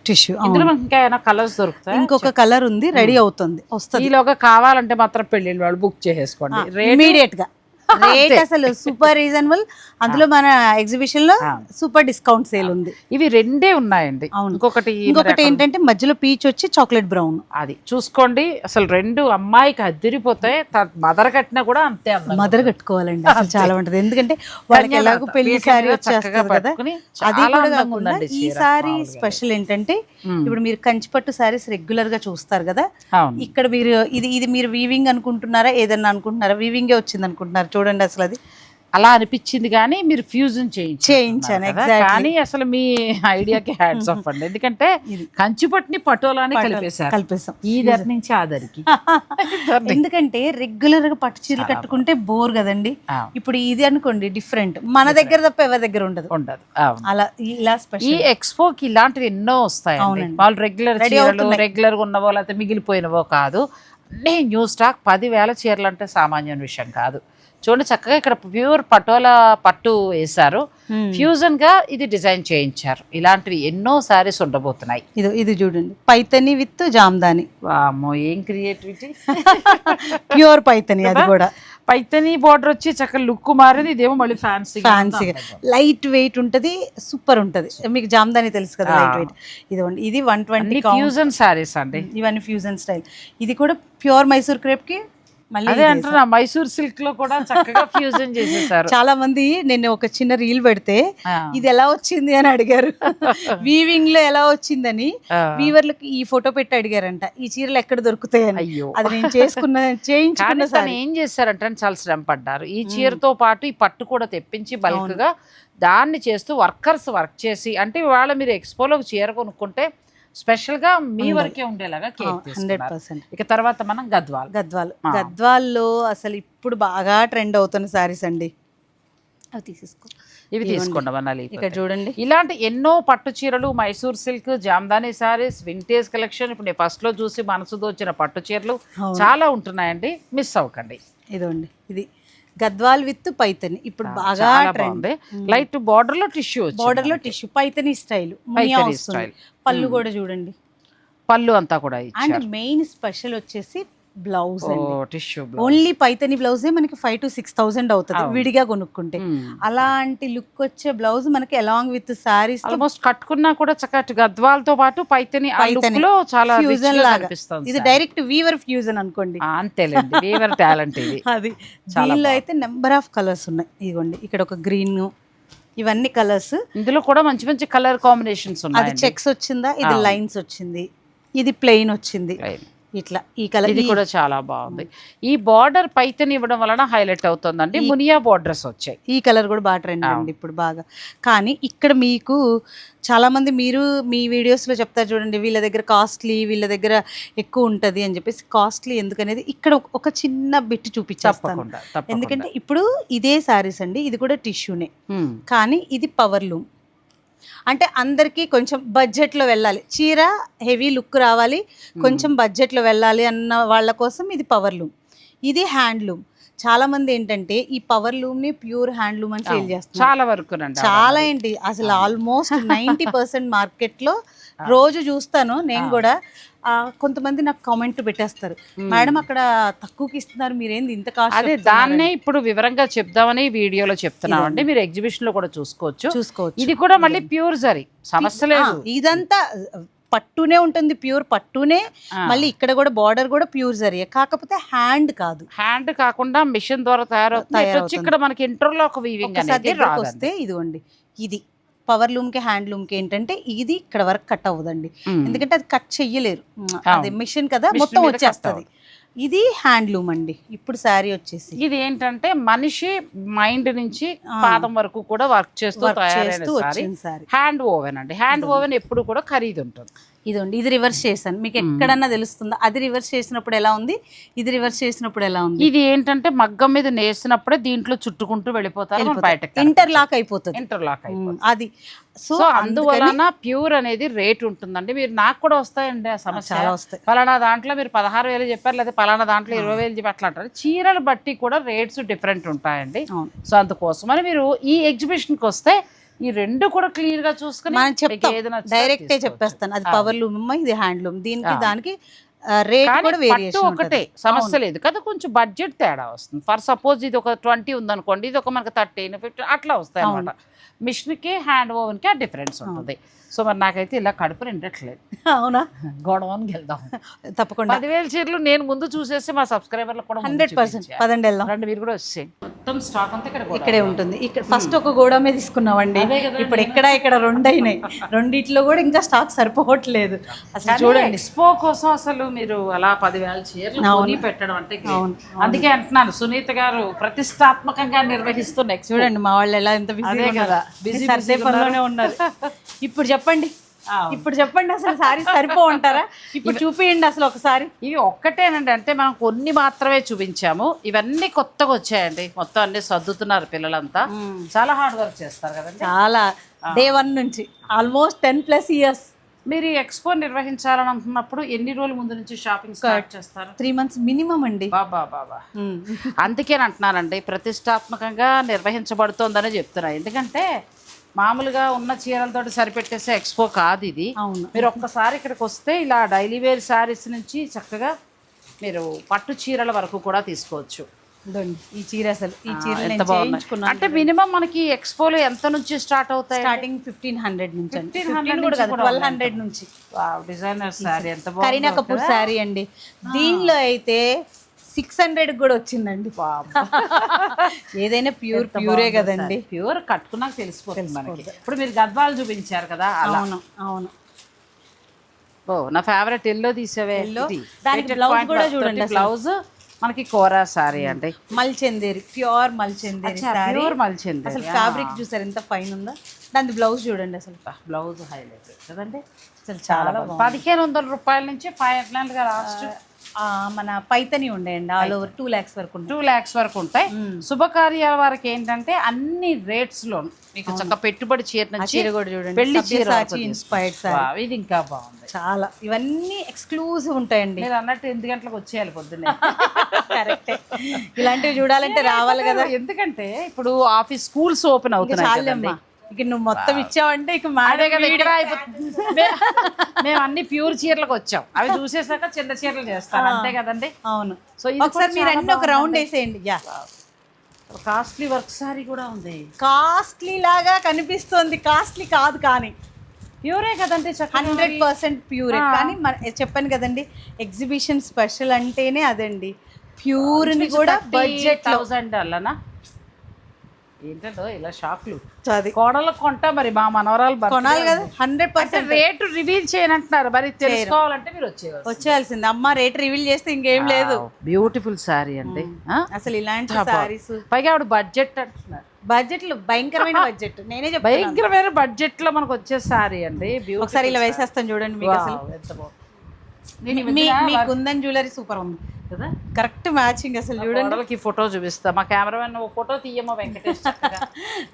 ఇందులో మనకి ఇంకా ఏమైనా కలర్స్ దొరుకుతాయి? ఇంకొక కలర్ ఉంది, రెడీ అవుతుంది, వస్తుంది. ఈలోగా కావాలంటే మాత్రం పెళ్లి వాళ్ళు బుక్ చేసేసుకోండి ఇమీడియట్ గా. రేట్ అసలు సూపర్ రీజనబుల్. అందులో మన ఎగ్జిబిషన్ లో సూపర్ డిస్కౌంట్ సేల్ ఉంది. ఇవి రెండే ఉన్నాయండి. ఇంకొకటి ఏంటంటే మధ్యలో పీచ్ వచ్చి చాక్లెట్ బ్రౌన్, అది చూసుకోండి. అసలు రెండు అమ్మాయికి అదిరిపోతాయి. మదర్ కట్టినా కూడా అంతే, మదర్ కట్టుకోవాలండి, చాలా ఉంటది. ఎందుకంటే వాళ్ళకి ఎలాగో పెళ్లి సారీ వచ్చేస్తారు కదా. అది కూడా కాకుండా ఈ సారీ స్పెషల్ ఏంటంటే ఇప్పుడు మీరు కంచిపట్టు సారీస్ రెగ్యులర్ గా చూస్తారు కదా, ఇక్కడ మీరు ఇది మీరు వీవింగ్ అనుకుంటున్నారా, ఏదన్నా అనుకుంటున్నారా? వీవింగే వచ్చింది అనుకుంటున్నారు. చూడండి అసలు అది అలా అనిపించింది, కానీ మీరు ఫ్యూజన్ చేయించాను. కానీ అసలు మీ ఐడియాకి హ్యాట్స్ ఆఫ్ అండి. ఎందుకంటే కంచిపట్టుని పటోలాని కలిపేసాం ఈ దరి నుంచి ఆ దరికి. ఎందుకంటే రెగ్యులర్ గా పట్టు చీరలు కట్టుకుంటే బోర్ కదండి. ఇప్పుడు ఇది అనుకోండి డిఫరెంట్, మన దగ్గర తప్ప ఎవరి దగ్గర ఉండదు. అలా ఇలా స్పెషల్. ఈ ఎక్స్పోకి ఇలాంటివి ఎన్నో వస్తాయి. వాళ్ళు రెగ్యులర్ ఉన్నవో లేకపోతే మిగిలిపోయినవో కాదు, న్యూ స్టాక్. 10,000 చీరలు అంటే సామాన్య విషయం కాదు. చూడండి చక్కగా ఇక్కడ ప్యూర్ పటోలా పట్టు వేశారు, ఫ్యూజన్ గా ఇది డిజైన్ చేయించారు. ఇలాంటివి ఎన్నో సారీస్ ఉండబోతున్నాయి. ఇది చూడండి, పైతని విత్ జామ్దాని. వామ్మో, ఏం క్రియేటివిటీ! ప్యూర్ పైతని, అది కూడా పైతని బోర్డర్ వచ్చి చక్కగా లుక్ మారింది. ఇదేమో మళ్ళీ ఫ్యాన్సీగా లైట్ వెయిట్ ఉంటది, సూపర్ ఉంటది. మీకు జామ్దాని తెలుసు కదా, లైట్ వెయిట్. ఇదిగోండి, ఇది 120 ఫ్యూజన్ సారీస్ అండి. ఇవన్నీ ఫ్యూజన్ స్టైల్. ఇది కూడా ప్యూర్ మైసూర్ క్రేప్ కి అదే అంటున్నా, మైసూర్ సిల్క్ లో కూడా చక్కగా ఫ్యూజన్ చేసేసారు. చాలా మంది నేను ఒక చిన్న రీల్ పెడితే ఇది ఎలా వచ్చింది అని అడిగారు, వీవింగ్ లో ఎలా వచ్చిందని. వీవర్లకి ఈ ఫోటో పెట్టి అడిగారంట, ఈ చీరలు ఎక్కడ దొరుకుతాయని. అయ్యో, అది నేను చేయించుకున్న. ఏం చేశారంటే చాలా శ్రమ పడ్డారు. ఈ చీరతో పాటు ఈ పట్టు కూడా తెప్పించి బల్క్ గా దాన్ని చేస్తూ వర్కర్స్ వర్క్ చేసి, అంటే ఇవాళ మీరు ఎక్స్పోలో చీర కొనుక్కుంటే స్పెషల్ గా మీ వరకే ఉండేలాగా 100%. ఇక తర్వాత మనం గద్వాల్లో అసలు ఇప్పుడు బాగా ట్రెండ్ అవుతున్న సారీస్ అండి, అవి తీసేసుకో. ఇవి తీసుకోండి వనాలి. ఇక్కడ చూడండి, ఇలాంటి ఎన్నో పట్టు చీరలు, Mysore silk, Jamdani saris, vintage collection. ఇప్పుడు నేను ఫస్ట్ లో చూసి మనసు దోచిన పట్టు చీరలు చాలా ఉంటున్నాయండి, మిస్ అవ్వకండి. ఇదండి, ఇది గద్వాల్ విత్ పైతని ఇప్పుడు బాగా ట్రెండ్. లైట్ బార్డర్ లో టిష్యూ, పైతని స్టైల్. పళ్ళు కూడా చూడండి, పళ్ళు అంతా కూడా. అండ్ మెయిన్ స్పెషల్ వచ్చేసి బ్లౌజ్, ఓన్లీ పైతని బ్లౌజే మనకి 5,000 to 6,000 అవుతుంది విడిగా కొనుక్కుంటే. అలాంటి లుక్ వచ్చే బ్లౌజ్ మనకి అలాంగ్ విత్ సారీస్ ఆల్మోస్ట్ కట్టుకున్నా కూడా చక్కటి గద్వాలతో పాటు పైతని చాలా ఫ్యూజన్ లాగా. ఇది డైరెక్ట్ వీవర్ ఫ్యూజన్ అనుకోండి, అంతేలేండి, వీవర్ టాలెంట్ ఇది. అది దీనిలో అయితే నెంబర్ ఆఫ్ కలర్స్ ఉన్నాయి. ఇదిగోండి, ఇక్కడ ఒక గ్రీన్, ఇవన్నీ కలర్స్. ఇందులో కూడా మంచి మంచి కలర్ కాంబినేషన్స్ ఉన్నాయి. అది చెక్స్ వచ్చిందా, ఇది లైన్స్ వచ్చింది, ఇది ప్లెయిన్ వచ్చింది. ఇట్లా ఈ కలర్ ఇది కూడా చాలా బాగుంది. ఈ బార్డర్ పైతని ఇవ్వడం వలన హైలైట్ అవుతుందండి. మునియా బార్డర్స్ వచ్చాయి. ఈ కలర్ కూడా బాగా ట్రెండ్ అండి ఇప్పుడు బాగా. కానీ ఇక్కడ మీకు చాలా మంది మీరు మీ వీడియోస్ లో చెప్తారు చూడండి, వీళ్ళ దగ్గర కాస్ట్లీ, వీళ్ళ దగ్గర ఎక్కువ ఉంటది అని చెప్పేసి. కాస్ట్లీ ఎందుకనేది ఇక్కడ ఒక చిన్న బిట్ చూపించేస్తాను. ఎందుకంటే ఇప్పుడు ఇదే సారీస్ అండి, ఇది కూడా టిష్యూనే, కానీ ఇది పవర్ లూమ్. అంటే అందరికీ కొంచెం బడ్జెట్లో వెళ్ళాలి, చీర హెవీ లుక్ రావాలి, కొంచెం బడ్జెట్లో వెళ్ళాలి అన్న వాళ్ళ కోసం ఇది పవర్ లూమ్. ఇది హ్యాండ్లూమ్. చాలా మంది ఏంటంటే ఈ పవర్ లూమ్ ని ప్యూర్ హ్యాండ్లూమ్ అని సేల్ చేస్తారు చాలా వరకు. చాలా ఏంటి అసలు ఆల్మోస్ట్ 90% మార్కెట్ లో రోజు చూస్తాను నేను కూడా. కొంతమంది నాకు కామెంట్ పెట్టేస్తారు, మేడం అక్కడ తక్కువకి ఇస్తున్నారు, మీరేంది ఇంత కాస్ట్. అదే దాన్నే ఇప్పుడు వివరంగా చెప్దామని వీడియోలో చెప్తున్నామండి. మీరు ఎగ్జిబిషన్ లో కూడా చూసుకోవచ్చు. ఇది కూడా మళ్ళీ ప్యూర్ జరీ, సమస్య లేదు. ఇదంతా పట్టునే ఉంటుంది, ప్యూర్ పట్టునే. మళ్ళీ ఇక్కడ కూడా బార్డర్ కూడా ప్యూర్ జరీ, కాకపోతే హ్యాండ్ కాదు, హ్యాండ్ కాకుండా మిషన్ ద్వారా తయారవుతుంది. ఇక్కడ మనకి ఇంటర్లాక్ వీవింగ్ అనేది వస్తే ఇదిగోండి, ఇది పవర్ లూమ్ కి హ్యాండ్ లూమ్ కి ఏంటంటే ఇది ఇక్కడ వరకు కట్ అవ్వదండి, ఎందుకంటే అది కట్ చెయ్యలేరు, అది మిషన్ కదా, మొత్తం వచ్చేస్తుంది. ఇది హ్యాండ్లూమ్ అండి. ఇప్పుడు శారీ వచ్చేసి ఇది ఏంటంటే మనిషి మైండ్ నుంచి పాదం వరకు కూడా వర్క్ చేస్తూ తయారైన సారీ. హ్యాండ్ ఓవెన్ అండి. హ్యాండ్ ఓవెన్ ఎప్పుడు కూడా ఖరీదు ఉంటుంది. ఇదండి, ఇది రివర్స్ చేశాను. మీకు ఎక్కడన్నా తెలుస్తుందా? అది రివర్స్ చేసినప్పుడు ఎలా ఉంది, ఇది రివర్స్ చేసినప్పుడు ఎలా ఉంది? ఇది ఏంటంటే మగ్గం మీద నేసినప్పుడే దీంట్లో చుట్టుకుంటూ వెళ్ళిపోతారు, బయటకు ఇంటర్లాక్ అయిపోతుంది. అది సో అందువలన ప్యూర్ అనేది రేట్ ఉంటుందండి. మీరు నాకు కూడా వస్తాయండి ఆ సమస్య. పలానా దాంట్లో మీరు 16,000 చెప్పారు, లేదా పలానా దాంట్లో 20,000 చెప్పి అట్లా అంటారు. చీరలు బట్టి కూడా రేట్స్ డిఫరెంట్ ఉంటాయండి. సో అందుకోసమని మీరు ఈ ఎగ్జిబిషన్కి వస్తే ఈ రెండు కూడా క్లియర్ గా చూసుకుని మనం చెప్తాం, డైరెక్టే చెప్పేస్తాను. అది పవర్ లూమ్, ఇది హ్యాండ్లూమ్. దీనికి దానికి రేట్ కూడా వేరియేషన్ ఒకటే, సమస్య లేదు కదా. కొంచెం బడ్జెట్ తేడా వస్తుంది. ఫర్ సపోజ్ ఇది ఒక 20 ఉందనుకోండి, ఇది ఒక మనకు 13, 15 అట్లా వస్తాయి అనమాట. మిషన్కి హ్యాండ్ ఓవెన్కి ఆ డిఫరెన్స్ ఉంటుంది. సో మరి నాకైతే ఇలా కడుపు నిండట్లేదు. అవునా, గోడవన్కి వెళ్దాం తప్పకుండా. 10,000 చీరలు నేను ముందు చూసేసి మా సబ్స్క్రైబర్లకు కూడా 100%. పదండి వెళ్దాం. రండి, మీరు కూడా వచ్చేయండి. మొత్తం స్టాక్ అంతా ఇక్కడే ఉంటుంది. ఇక్కడ ఫస్ట్ ఒక గోడమే తీసుకున్నామండి, ఇప్పుడు ఇక్కడ 2 అయినాయి. రెండిట్లో కూడా ఇంకా స్టాక్ సరిపోవట్లేదు. అసలు చూడండి, ఎక్స్పో కోసం అసలు మీరు అలా 10,000 చీరలు కొని పెట్టడం అంటే అందుకే అంటున్నాను, సునీత గారు ప్రతిష్టాత్మకంగా నిర్వహిస్తున్న ఎక్స్పో. చూడండి మా వాళ్ళు ఎలా ఎంత బిజీ కదా, బిజీ పనిలోనే ఉన్నారు. ఇప్పుడు చెప్పండి అసలు సారీ సరిపోంటారా? ఇప్పుడు చూపియండి అసలు ఒకసారి. ఇవి ఒక్కటేనండి, అంటే మనం కొన్ని మాత్రమే చూపించాము. ఇవన్నీ కొత్తగా వచ్చాయండి. మొత్తం అన్ని సర్దుతున్నారు పిల్లలంతా. చాలా హార్డ్ వర్క్ చేస్తారు కదండి. చాలా డే 1 నుంచి ఆల్మోస్ట్ 10+ years. మీరు ఈ ఎక్స్పో నిర్వహించాలని అనుకున్నప్పుడు ఎన్ని రోజుల ముందు నుంచి షాపింగ్ స్టార్ట్ చేస్తారు? 3 months మినిమం అండి. బాబా అందుకే అంటున్నానండి, ప్రతిష్టాత్మకంగా నిర్వహించబడుతోందని చెప్తున్నా. ఎందుకంటే మామూలుగా ఉన్న చీరలతోటి సరిపెట్టేసే ఎక్స్పో కాదు ఇది. మీరు ఒక్కసారి ఇక్కడికి వస్తే ఇలా డైలీ వేర్ శారీస్ నుంచి చక్కగా మీరు పట్టు చీరల వరకు కూడా తీసుకోవచ్చు. ఈ చీర అసలు ఈ చీర ఎంత బాగుంది అంటే మినిమం మనకి ఎక్స్పోలో ఎంత నుంచి స్టార్ట్ అవుతాయి? స్టార్టింగ్ 1500 నుంచి, 1200 నుంచి. డిజైనర్ శారీ ఎంత బాగుంది. కరీనా కపూర్ శారీ అండి. దీనిలో అయితే 600 కూడా వచ్చిందండి. ఏదైనా ప్యూరే కదండి. ప్యూర్ కట్టుకున్నాక తెలిసిపోతుంది మనకి. ఇప్పుడు మీరు గద్వాలు చూపించారు కదా, అవును. ఓ నా ఫేవరెట్ ఎల్లో తీసేవే. బ్లౌజ్ కూడా చూడండి, బ్లౌజ్ మనకి కోరా సారీ అండి. మల్చందేరి, ప్యూర్ మల్చందేరి సారీ. అసలు ఫ్యాబ్రిక్ చూసారు ఎంత ఫైన్ ఉందో. దాని బ్లౌజ్ చూడండి, అసలు బ్లౌజ్ హైలైట్ కదండి. అసలు చాలా 1,500 రూపాయల నుంచి 500 గా లాస్ట్. మన పైతని ఉండేయండి ఆల్ ఓవర్ 2 lakhs వరకు, 2 lakhs వరకు ఉంటాయి. శుభకార్యాల వరకు ఏంటంటే అన్ని రేట్స్ లో మీకు చక్కగా పెట్టుబడి చీర నుంచి కూడా చూడండి, పెళ్లి చీర ఇన్స్పైర్డ్ సారీ. ఇది ఇంకా బాగుంది చాలా. ఇవన్నీ ఎక్స్క్లూజివ్ ఉంటాయండి. మీరు అన్నట్టు 8 గంటలకు వచ్చేయాలి పొద్దున్నే. కరెక్టే, ఇలాంటివి చూడాలంటే రావాలి కదా. ఎందుకంటే ఇప్పుడు ఆఫీస్ స్కూల్స్ ఓపెన్ అవుతున్నాయి. ఇక నువ్వు మొత్తం ఇచ్చావంటే ఇక మేము అన్ని ప్యూర్ చీరలకు వచ్చాం. అవి చూసేసాక చిన్న చీరలు చేస్తాం అంతే కదండి. అవును. సో ఒకసారి మీరు అన్ని ఒక రౌండ్ వేసేయండి. కాస్ట్లీ వర్క్ సారీ కూడా ఉంది. కాస్ట్లీ లాగా కనిపిస్తుంది, కాస్ట్లీ కాదు కానీ ప్యూరే కదండి. 100% ప్యూరే. కానీ చెప్పాను కదండి, ఎగ్జిబిషన్ స్పెషల్ అంటేనే అదండి, ప్యూర్ ని కూడా బడ్జెట్ 1000 అల్లనా ఏంటో ఇలా షాక్లు. కోడలకు కొంటా మరి మా మనవరాలు కొనాలి కదా. 100% రేటు రివీల్ చేయనంటున్నారు. మరి తెలుసుకోవాలంటే మీరు వచ్చేయాల్సింది. అమ్మ రేట్ రివీల్ చేస్తే ఇంకేం లేదు. బ్యూటిఫుల్ సారీ అండి. అసలు ఇలాంటి సారీస్ పైగా ఆవిడ బడ్జెట్ అంటున్నారు. బడ్జెట్ లో భయంకరమైన బడ్జెట్, నేనే చెప్తాను భయంకరమైన బడ్జెట్ లో మనకు వచ్చే సారీ అండి. ఒకసారి ఇలా వేసేస్తాను చూడండి, మీకు అసలు ఎంత బాగుంది. మీ కుందన్ జ్యువెలరీ సూపర్ ఉంది కదా, కరెక్ట్ మ్యాచింగ్. అసలు చూడండి, ఫోటో చూపిస్తా. మా కెమెరామెన్ ఫోటో తీయమో వెంకటేష్.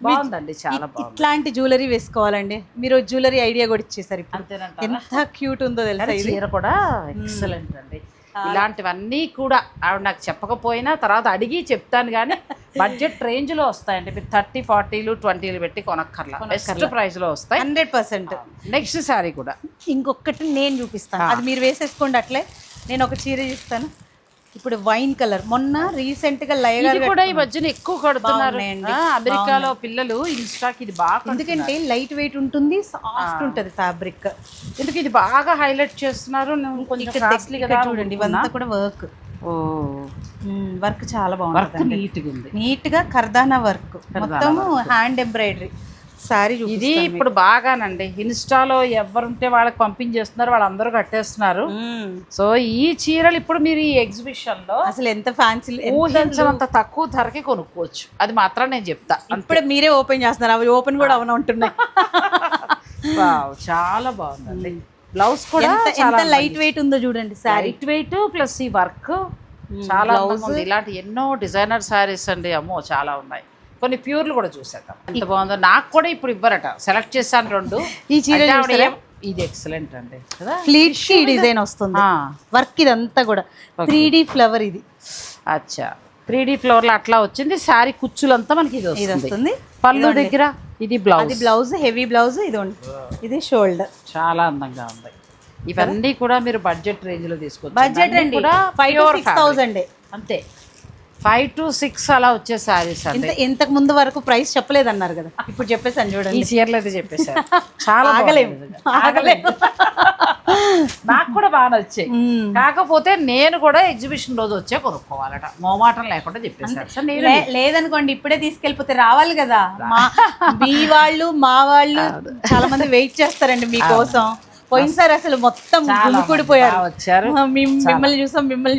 బాగుందండి, చాలా బాగుంది. ఇట్లాంటి జ్యువెలరీ వేసుకోవాలండి. మీరు జ్యువెలరీ ఐడియా కూడా ఇచ్చేసారు. ఎంత క్యూట్ ఉందో తెలుసా. చీర కూడా ఎక్సలెంట్ అండి. ఇలాంటివన్నీ కూడా ఆవిడ నాకు చెప్పకపోయినా తర్వాత అడిగి చెప్తాను. కానీ బడ్జెట్ రేంజ్ లో వస్తాయండి. మీరు 30, 40, 20 పెట్టి కొనక్కర్లా, బెస్ట్ ప్రైస్ లో వస్తాయి 100%. నెక్స్ట్ సారీ కూడా ఇంకొకటి నేను చూపిస్తాను, అది మీరు వేసేసుకోండి. అట్లే నేను ఒక చీర చూస్తాను. ఇప్పుడు వైన్ కలర్, మొన్న రీసెంట్ గా లయగా కూడా ఈ మధ్యన ఎక్కువ కడుతున్నారు అమెరికాలో పిల్లలు. ఇన్స్టాక్ ఇది బాగా, ఎందుకంటే లైట్ వెయిట్ ఉంటుంది, సాఫ్ట్ ఉంటుంది ఫ్యాబ్రిక్. ఎందుకు ఇది బాగా హైలైట్ చేస్తున్నారు. చూడండి, ఇవంతా కూడా వర్క్ చాలా బాగుంది. నీట్ గా ఉంది, నీట్ గా కర్దానా వర్క్, మొత్తం హ్యాండ్ ఎంబ్రాయిడరీ, శారీ ఇది ఇప్పుడు బాగానండి ఇన్స్టాలో ఎవరుంటే వాళ్ళకి పంపించేస్తున్నారు, వాళ్ళందరూ కట్టేస్తున్నారు. సో ఈ చీరలు ఇప్పుడు మీరు ఈ ఎగ్జిబిషన్ లో అసలు ఎంత ఫ్యాన్సీ, ఊహించినంత తక్కువ ధరకి కొనుక్కోవచ్చు. అది మాత్రం నేను చెప్తా. ఇప్పుడే మీరే ఓపెన్ చేస్తున్నారు, అవి ఓపెన్ కూడా అవన ఉంటున్నాయి. చాలా బాగుందండి. బ్లౌజ్ కూడా ఎంత లైట్ వెయిట్ ఉందో చూడండి. శారీ లైట్ వెయిట్ ప్లస్ ఈ వర్క్ చాలా బాగుంది. ఇలాంటి ఎన్నో డిజైనర్ శారీస్ అండి, అమ్మో చాలా ఉన్నాయి. కొన్ని ప్యూర్లు కూడా చూసేద్దాం ఎంత బాగుందో. నాకు కూడా ఇప్పుడు ఇవ్వరట, సెలెక్ట్ చేశాను 2. ఈ చీర ఇది ఎక్సలెంట్ అండి కదా. ఫ్లీట్ డిజైన్ వస్తుంది వర్క్, ఇదంతా కూడా 3D ఫ్లవర్. ఇది అచ్చా 3D ఫ్లవర్ లో అట్లా వచ్చింది. శారీ కుచ్చులంతా మనకి ఇది వస్తుంది. పళ్ళు దగ్గర ఇది బ్లౌజ్ హెవీ బ్లౌజ్. ఇది షోల్డర్. చాలా అందంగా ఉంది. ఇవన్నీ కూడా మీరు బడ్జెట్ రేంజ్ లో తీసుకోవచ్చు. బడ్జెట్ అండి 5,000 to 6,000 అంతే. 5 to 6 అలా వచ్చే శారీస్ అండి. ఇంతకు ముందు వరకు ప్రైస్ చెప్పలేదన్నారు కదా, ఇప్పుడు చెప్పేసాను చూడండి. ఈ చీరలు అయితే చెప్పేసారు. చాలా ఆగలేదు. నాకు కూడా బాగా నచ్చాయి. కాకపోతే నేను కూడా ఎగ్జిబిషన్ రోజు వచ్చే కొనుక్కోవాలట, మోమాటం లేకుండా చెప్పేసారు. లేదనుకోండి ఇప్పుడే తీసుకెళ్ళిపోతే రావాలి కదా. మీ వాళ్ళు మా వాళ్ళు చాలా మంది వెయిట్ చేస్తారండి మీకోసం. పోయినసారి అసలు మొత్తం గుమికూడిపోయారు, వచ్చారు. మిమ్మల్ని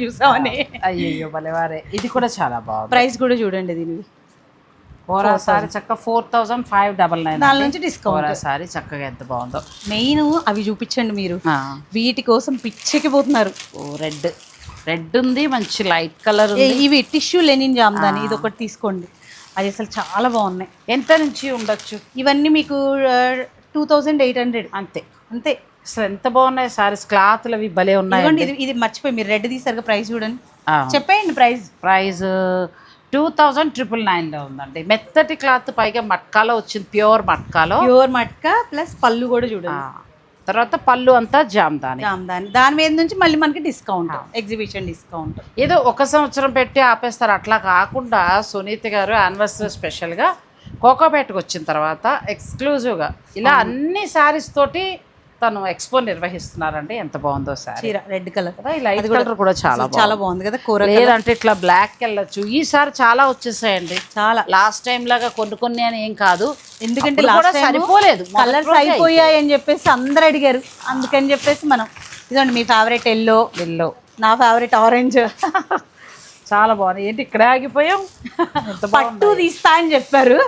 చూసామని. అయ్యో భలేవారే. ఇది కూడా చాలా బాగుంది. ప్రైస్ కూడా చూడండి దీనికి. కోరా సారీ చక్కగా 4,599. దాని నుంచి డిస్కౌంట్. సారీ చక్కగా ఎంత బాగుందో. మెయిన్ అవి చూపించండి మీరు. వీటి కోసం పిచ్చెక్కిపోతున్నారు. రెడ్ ఉంది, మంచి లైట్ కలర్. ఇవి టిష్యూ లెనిన్ జామ్దాని, ఇది ఒకటి తీసుకోండి. అది అసలు చాలా బాగున్నాయి. ఎంత నుంచి ఉండొచ్చు? ఇవన్నీ మీకు 2,800 అంతే. అసలు ఎంత బాగున్నాయి సారీస్. క్లాత్లు అవి భలే ఉన్నాయి. ఇది మర్చిపోయి మీరు రెడ్ తీసారుగా, ప్రైస్ చూడండి. చెప్పేయండి ప్రైస్. 2,999 లో ఉందండి. మెత్తటి క్లాత్, పైగా మట్కాలో వచ్చింది. ప్యూర్ మట్కా ప్లస్ పళ్ళు కూడా చూడండి. తర్వాత పళ్ళు అంతా జామ్దాని. దాని మీద నుంచి మళ్ళీ మనకి డిస్కౌంట్, ఎగ్జిబిషన్ డిస్కౌంట్. ఏదో 1 సంవత్సరం పెట్టి ఆపేస్తారు అట్లా కాకుండా సునీత గారు యానివర్సరీ స్పెషల్గా కోకాపేటకు వచ్చిన తర్వాత ఎక్స్క్లూజివ్గా ఇలా అన్ని శారీస్ తోటి తను ఎక్స్పో నిర్వహిస్తున్నారంటే ఎంత బాగుందో సారీ. రెడ్ కలర్ కదా, ఈ లైట్ కలర్ కూడా చాలా బాగుంది కదా. లేదంటే ఇట్లా బ్లాక్ వెళ్ళొచ్చు. ఈసారి చాలా వచ్చేసాయండి. చాలా లాస్ట్ టైం లాగా కొన్ని అని ఏం కాదు, ఎందుకంటే సరిపోలేదు, కలర్స్ అయిపోయాయి అని చెప్పేసి అందరు అడిగారు. అందుకని చెప్పేసి మనం ఇదండి మీ ఫేవరెట్ ఎల్లో, నా ఫేవరెట్ ఆరెంజ్. చాలా బాగుంది. ఏంటి ఇక్కడే ఆగిపోయాం? పట్టు తీస్తా అని చెప్పారు,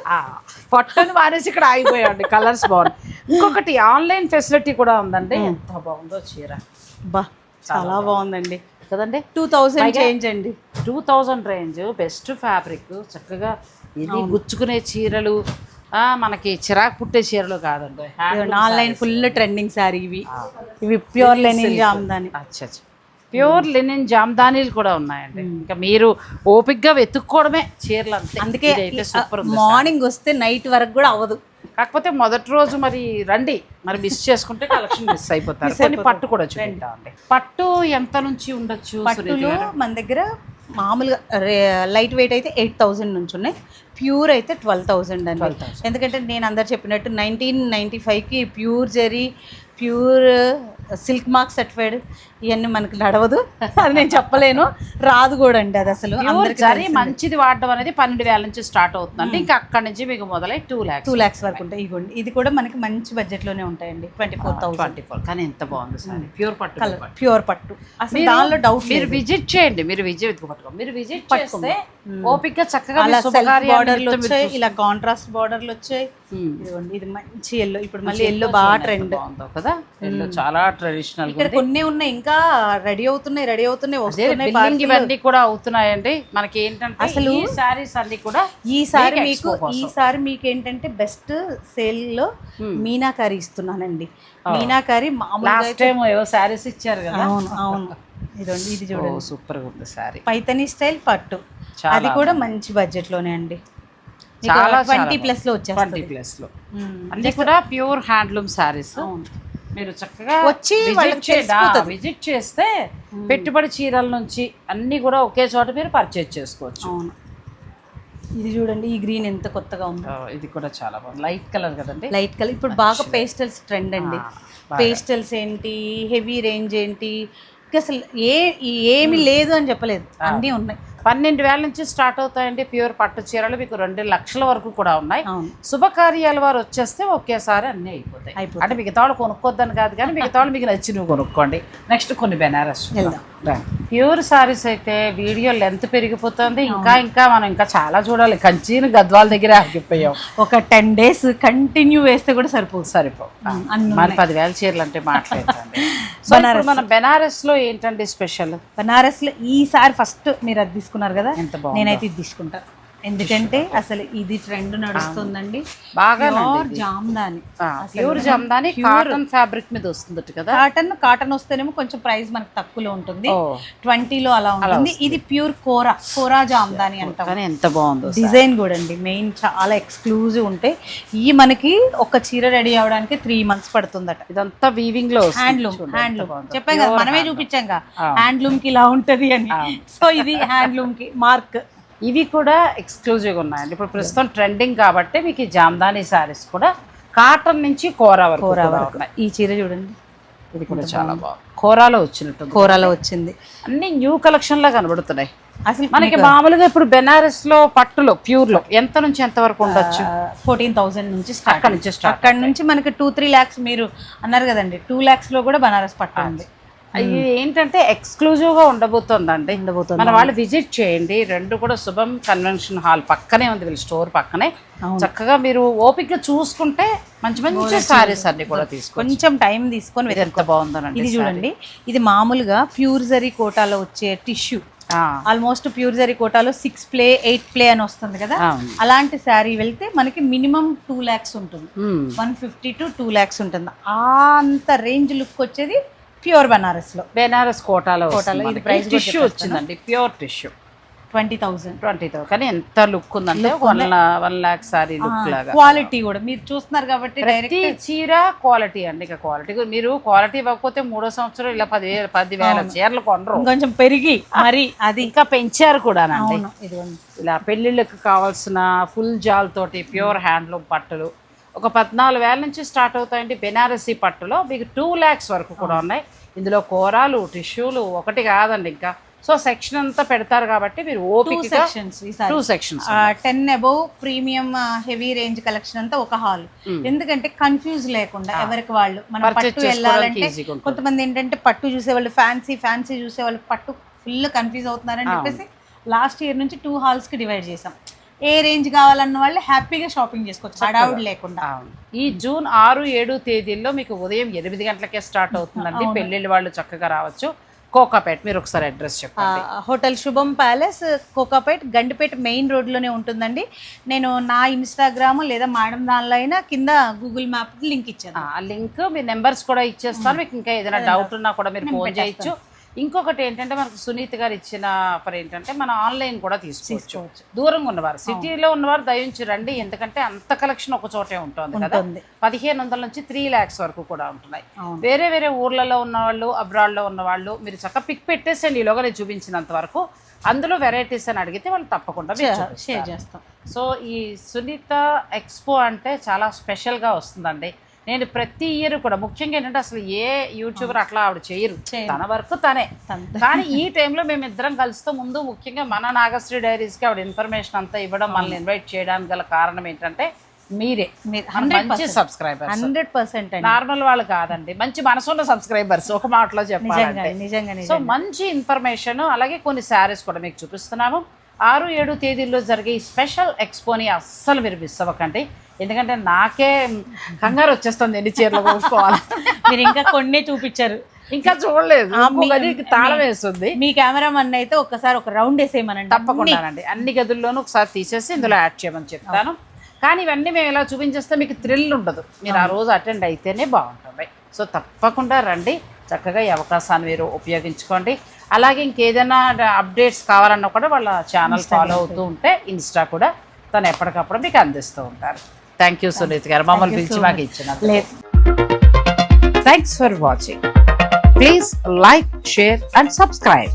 పట్టుని మానేసి ఇక్కడ ఆగిపోయామండి. కలర్స్ బాగున్నాయి. ఇంకొకటి ఆన్లైన్ ఫెసిలిటీ కూడా ఉందండి. ఎంత బాగుందో చీర. చాలా బాగుందండి కదండి. 2,000 చేంజ్ అండి. 2,000 రేంజ్. Best fabric. చక్కగా ఇది గుచ్చుకునే చీరలు, మనకి చిరాకు పుట్టే చీరలు కాదండి. Online full trending sari. ఇవి pure linen Jamdani. Pure linen జామ్దానీలు కూడా ఉన్నాయండి. ఇంకా మీరు ఓపిక్గా వెతుక్కోవడమే చీరలు అంతే. అందుకే మార్నింగ్ వస్తే నైట్ వరకు కూడా అవ్వదు. కాకపోతే మొదటి రోజు మరి రండి, మరి మిస్ చేసుకుంటే కలెక్షన్ మిస్ అయిపోతారు. కొన్ని పట్టు కూడా చూడండి. పట్టు ఎంత నుంచి ఉండొచ్చు? పట్టులో మన దగ్గర మామూలుగా లైట్ వెయిట్ అయితే 8,000 నుంచి ఉన్నాయి. ప్యూర్ అయితే 12,000 అండి. ఎందుకంటే నేను అందరు చెప్పినట్టు 1995కి pure zari, pure silk mark certified ఇవన్నీ మనకి నడవదు. అది నేను చెప్పలేను, రాదు కూడా అండి. అది అసలు అందరికీ మంచిది వాడడం అనేది 12,000 నుంచి స్టార్ట్ అవుతుందండి. ఇంకా అక్కడి నుంచి మీకు మొదలై 2 lakhs వరకు ఉంటాయి. ఇవ్వండి, ఇది కూడా మనకి మంచి బడ్జెట్ లోనే ఉంటాయండి. 24,000. కానీ ఎంత బాగుంది సార్. ప్యూర్ పట్టు, ప్యూర్ పట్టు. అసలు దానిలో డౌట్. మీరు విజిట్ చేయండి. మీరు విజిట్ చేస్తే ఓపిక చక్కగా బార్డర్లు వచ్చాయి, ఇలా కాంట్రాస్ట్ బార్డర్లు వచ్చాయి. ఇది మంచి ఎల్లో. ఇప్పుడు మళ్ళీ ఎల్లో బాగా ట్రెండ్ కదా. ఎల్లో చాలా ట్రెడిషనల్. ఇక్కడ కొన్ని ఉన్నాయి, ఇంకా రెడీ అవుతున్నాయి. ఇవన్నీ కూడా అవుతున్నాయండి. మనకి ఏంటంటే అసలు సారీస్ అన్ని కూడా ఈసారి మీకు ఏంటంటే బెస్ట్ సేల్ లో మీనాకారి ఇస్తున్నానండి. మీనాకారి ఏవో సారీస్ ఇచ్చారు కదా. అవును. ఇది చూడండి, సూపర్ గా ఉంది సారీ. పైతని స్టైల్ పట్టు, అది కూడా మంచి బడ్జెట్ లోనే అండి. 20+ లో వచ్చేస్తుంది. 20+ లో అన్ని కూడా ప్యూర్ హ్యాండ్లూమ్ సారీస్. మీరు చక్కగా వచ్చి విజిట్ చేస్తే పెట్టుబడి చీరల నుంచి అన్ని కూడా ఒకే చోట మీరు పర్చేజ్ చేసుకోవచ్చు. ఇది చూడండి, ఈ గ్రీన్ ఎంత కొత్తగా ఉందో. ఇది కూడా చాలా బాగుంది. లైట్ కలర్ కదండి. Light colour. ఇప్పుడు బాగా పేస్టల్స్ ట్రెండ్ అండి. పేస్టల్స్ ఏంటి, హెవీ రేంజ్ ఏంటి, అసలు ఏమి లేదు అని చెప్పలేదు, అన్నీ ఉన్నాయి. 12,000 నుంచి స్టార్ట్ అవుతాయండి ప్యూర్ పట్టు చీరలు. మీకు 2 లక్షల వరకు కూడా ఉన్నాయి. అవును. శుభకార్యాల వారు వచ్చేస్తే ఒకేసారి అన్నీ అయిపోతాయి. అంటే మిగతా వాళ్ళు కొనుక్కోద్దని కాదు, కానీ మిగతా వాళ్ళు మీకు నచ్చినవి కొనుక్కోండి. నెక్స్ట్ కొన్ని బెనారస్ ప్యూర్ సారీస్ అయితే వీడియో లెంత్ పెరిగిపోతుంది. ఇంకా మనం ఇంకా చాలా చూడాలి. కంచీని గద్వాల దగ్గర ఆగిపోయాం. ఒక 10 days కంటిన్యూ వేస్తే కూడా సరిపో మరి 10,000 చీరలు అంటే మాట్లాడుతుంది. సో ఇప్పుడు మన బెనారస్ లో ఏంటండి స్పెషల్? బనారస్ లో ఈసారి ఫస్ట్ మీరు అది తీసుకున్నారు కదా, ఎంత బాగుంది. నేనైతే ఇది తీసుకుంటా. ఎందుకంటే అసలు ఇది ట్రెండ్ నడుస్తుందండి. బాగా Jamdani, pure Jamdani cotton fabric మీద వస్తుంది కదా. కాటన్ వస్తేనేమో కొంచెం ప్రైస్ మనకు తక్కువలో ఉంటుంది, 20లో అలా ఉంటుంది. ఇది ప్యూర్ కోరా జామ్దాని అంటాం. కానీ ఎంత బాగుందో డిజైన్ కూడా అండి. మెయిన్ చాలా ఎక్స్క్లూజివ్ ఉంటాయి. ఈ మనకి ఒక చీర రెడీ అవడానికి 3 months పడుతుందట. ఇదంతా వీవింగ్ లో హ్యాండ్లూమ్ చెప్పాం కదా, మనమే చూపించాం కదా హ్యాండ్లూమ్ కి ఇలా ఉంటది అని. సో ఇది హ్యాండ్లూమ్ కి మార్క్. ఇవి కూడా ఎక్స్క్లూజివ్గా ఉన్నాయండి. ఇప్పుడు ప్రస్తుతం ట్రెండింగ్ కాబట్టి మీకు ఈ జామ్దాని సారీస్ కూడా కాటన్ నుంచి కోరా వరకు ఉన్నాయి. ఈ చీర చూడండి, ఇది కూడా చాలా బాగుంది. కోరాలో వచ్చినట్టు, కోరాలో వచ్చింది. అన్ని న్యూ కలెక్షన్ లా కనబడుతున్నాయి. అసలు మనకి మామూలుగా ఇప్పుడు బెనారస్ లో పట్టులో ప్యూర్ లో ఎంత నుంచి ఎంత వరకు ఉండొచ్చు? 14,000 నుంచి అక్కడ నుంచి మనకి 2-3 lakhs. మీరు అన్నారు కదండి 2 lakhs లో కూడా బనారస్ పట్టు ఉంది. ఇది ఏంటంటే ఎక్స్క్లూజివ్ గా ఉండబోతుందండి. మన వాళ్ళు విజిట్ చేయండి. 2 కూడా శుభం కన్వెన్షన్ హాల్ పక్కనే ఉంది, వీళ్ళ స్టోర్ పక్కనే. చక్కగా మీరు ఓపిక చూసుకుంటే మంచి మంచి సారీస్ అన్ని కూడా తీసుకొని కొంచెం టైం తీసుకొని ఎంత బాగుందనండి. ఇది చూడండి, ఇది మామూలుగా ప్యూర్ జరీ కోటాలో వచ్చే టిష్యూ. ఆల్మోస్ట్ ప్యూర్ జరీ కోటాలో 6 play 8 play అని వస్తుంది కదా. అలాంటి శారీ వెళ్తే మనకి మినిమం 2 lakhs ఉంటుంది, 150 to 2 lakhs ఉంటుంది. అంత రేంజ్ లుక్ వచ్చేది ప్యూర్ బనారస్ లో. బెనారస్ కోటాలో ఇది ప్రైస్ టిష్యూ వచ్చిందండి. Pure tissue 20,000. కానీ ఎంత లుక్ ఉందంటే 1 lakh సారీ లుక్ లాగా. క్వాలిటీ కూడా మీరు చూస్తున్నారు కాబట్టి ప్రతి చీర క్వాలిటీ అండి. ఇక క్వాలిటీ మీరు క్వాలిటీ ఇవ్వకపోతే 3వ సంవత్సరం ఇలా 10,000 చీరలు కొనరు. కొంచెం పెరిగి మరి అది ఇంకా పెంచారు కూడా అండి. ఇలా పెళ్లిళ్ళకి కావాల్సిన ఫుల్ జాల్ తోటి ప్యూర్ హ్యాండ్లూమ్ పట్టులు ఒక 14,000 నుంచి స్టార్ట్ అవుతాయండి. బెనారసీ పట్టులో మీకు 2 lakhs వరకు కూడా ఉన్నాయి. ఇందులో కోరాలు టిష్యూలు ఒకటి కాదండి ఇంకా. సో సెక్షన్ అంతా పెడతారు కాబట్టి మీరు ఓపిక 2 sections 10 above premium heavy range collection అంతా ఒక హాల్. ఎందుకంటే కన్ఫ్యూజ్ లేకుండా ఎవరికి వాళ్ళు మనం పట్టు వెళ్ళాలంటే కొంతమంది ఏంటంటే పట్టు చూసేవాళ్ళు ఫ్యాన్సీ చూసేవాళ్ళు పట్టు ఫుల్ కన్ఫ్యూజ్ అవుతున్నారని చెప్పేసి లాస్ట్ ఇయర్ నుంచి 2 halls కి డివైడ్ చేసాం. ఏ రేంజ్ కావాలన్న వాళ్ళు హ్యాపీగా షాపింగ్ చేసుకోవచ్చు హడావుడి లేకుండా. ఈ జూన్ 6-7 తేదీల్లో మీకు ఉదయం 8 గంటలకే స్టార్ట్ అవుతుందండి. పెళ్ళిళ్ళ వాళ్ళు చక్కగా రావచ్చు. కోకాపేట్, మీరు ఒకసారి అడ్రస్ చెప్పండి. హోటల్ శుభం ప్యాలెస్, కోకాపేట్, గండిపేట మెయిన్ రోడ్లోనే ఉంటుందండి. నేను నా ఇన్స్టాగ్రామ్ లేదా మేడం దానిలో అయినా కింద గూగుల్ మ్యాప్ లింక్ ఇచ్చాను. ఆ లింక్ మీ నెంబర్స్ కూడా ఇచ్చేస్తాను. మీకు ఇంకా ఏదైనా డౌట్ ఉన్నా కూడా మీరు ఫోన్ చేయొచ్చు. ఇంకొకటి ఏంటంటే మనకు సునీత గారు ఇచ్చిన ఆఫర్ ఏంటంటే మనం ఆన్లైన్ కూడా తీసుకోవచ్చు. దూరంగా ఉన్నవారు, సిటీలో ఉన్నవారు దయించి రండి. ఎందుకంటే అంత కలెక్షన్ ఒక చోటే ఉంటుంది కదా. 1,500 నుంచి 3 lakhs వరకు కూడా ఉంటున్నాయి. వేరే వేరే ఊర్లలో ఉన్నవాళ్ళు, అబ్రాడ్లో ఉన్నవాళ్ళు మీరు చక్కగా పిక్ పెట్టేసండి. ఈలోగా నేను చూపించినంత వరకు అందులో వెరైటీస్ అని అడిగితే వాళ్ళు తప్పకుండా షేర్ చేస్తాం. సో ఈ సునీత ఎక్స్పో అంటే చాలా స్పెషల్గా వస్తుందండి. నేను ప్రతి ఇయర్ కూడా ముఖ్యంగా ఏంటంటే అసలు ఏ యూట్యూబర్ అట్లా ఆవిడ చేయరు, తన వరకు తనే. కానీ ఈ టైంలో మేము ఇద్దరం కలుస్తూ ముందు ముఖ్యంగా మన నాగశ్రీ డైరీస్కి ఆవిడ ఇన్ఫర్మేషన్ అంతా ఇవ్వడం, మనల్ని ఇన్వైట్ చేయడానికి గల కారణం ఏంటంటే మీరే మంచి సబ్స్క్రైబర్స్. 100% నార్మల్ వాళ్ళు కాదండి, మంచి మనసున్న సబ్స్క్రైబర్స్. ఒక మాటలో చెప్పాలంటే నిజంగా. సో మంచి ఇన్ఫర్మేషన్, అలాగే కొన్ని శారీస్ కూడా మీకు చూపిస్తున్నాము. 6-7 తేదీల్లో జరిగే ఈ స్పెషల్ ఎక్స్పోని అస్సలు మీరు మిస్ అవ్వకండి. ఎందుకంటే నాకే కంగారు వచ్చేస్తుంది ఎన్ని చీరలు కొనుక్కోవాలి. మీరు ఇంకా కొన్ని చూపించారు, ఇంకా చూడలేదు, తాళం వేస్తుంది. మీ కెమెరామన్ అయితే ఒకసారి ఒక రౌండ్ వేసేయమనండి. తప్పకుండానండి, అన్ని గదుల్లోనూ ఒకసారి తీసేసి ఇందులో యాడ్ చేయమని చెప్తాను. కానీ ఇవన్నీ మేము ఇలా చూపించేస్తే మీకు థ్రిల్ ఉండదు. మీరు ఆ రోజు అటెండ్ అయితేనే బాగుంటుంది. సో తప్పకుండా రండి, చక్కగా ఈ అవకాశాన్ని మీరు ఉపయోగించుకోండి. అలాగే ఇంకేదైనా అప్డేట్స్ కావాలన్నా కూడా వాళ్ళ ఛానల్ ఫాలో అవుతూ ఉంటే ఇన్స్టా కూడా తను ఎప్పటికప్పుడు మీకు అందిస్తూ ఉంటారు. థ్యాంక్ యూ సునీత గారు, మమ్మల్ని పిలిచి మాకు ఇచ్చిన. Thanks for watching. Please like, share and subscribe.